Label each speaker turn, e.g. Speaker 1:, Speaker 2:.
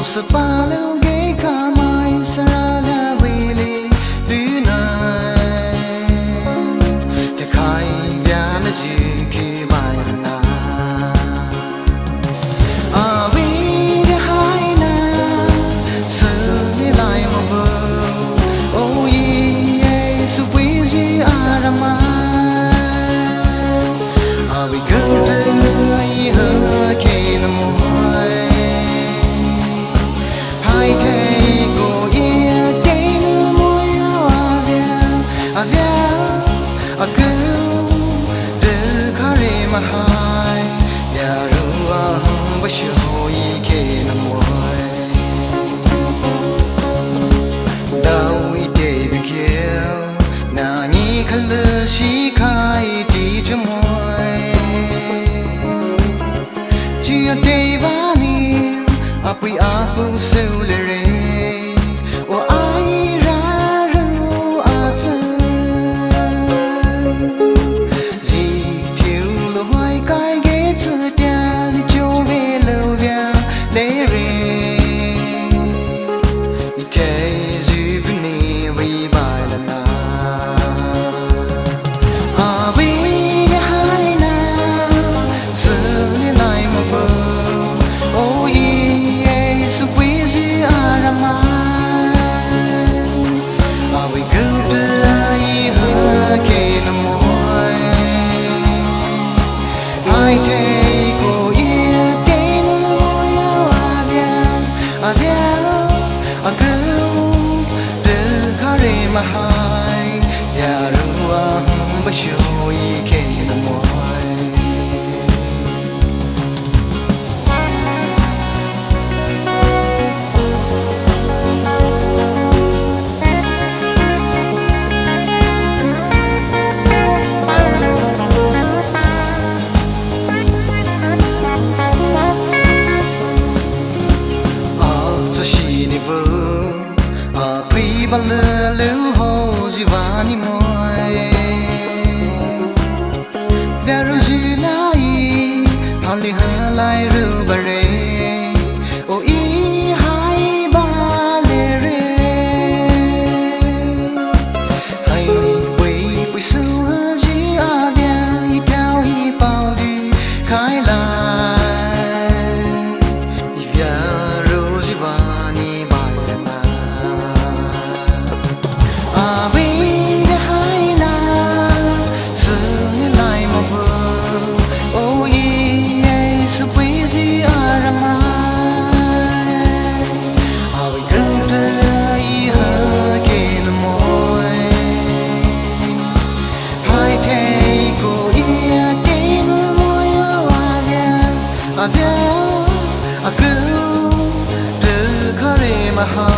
Speaker 1: Sepalo gay kamai sarala wili lunai te kai vyala ji ki bairna avi de haina suni lai mo bo oh ye su wizi arama avi good ai ha ke no Mahai ya ruang bashui ke namoy dawi de bikiel na ni khale shi khai ti chmoy chi de ba ni apui apu seule re o ai ra ru a chen Mahai ya ruang bashui ke namoy Lu ho jivani moy Veru jinai Hali halai ru bare O I hai ba le re Hai wei pui su ji a bia I tao hi pao di khai lai I veru jivani Mahai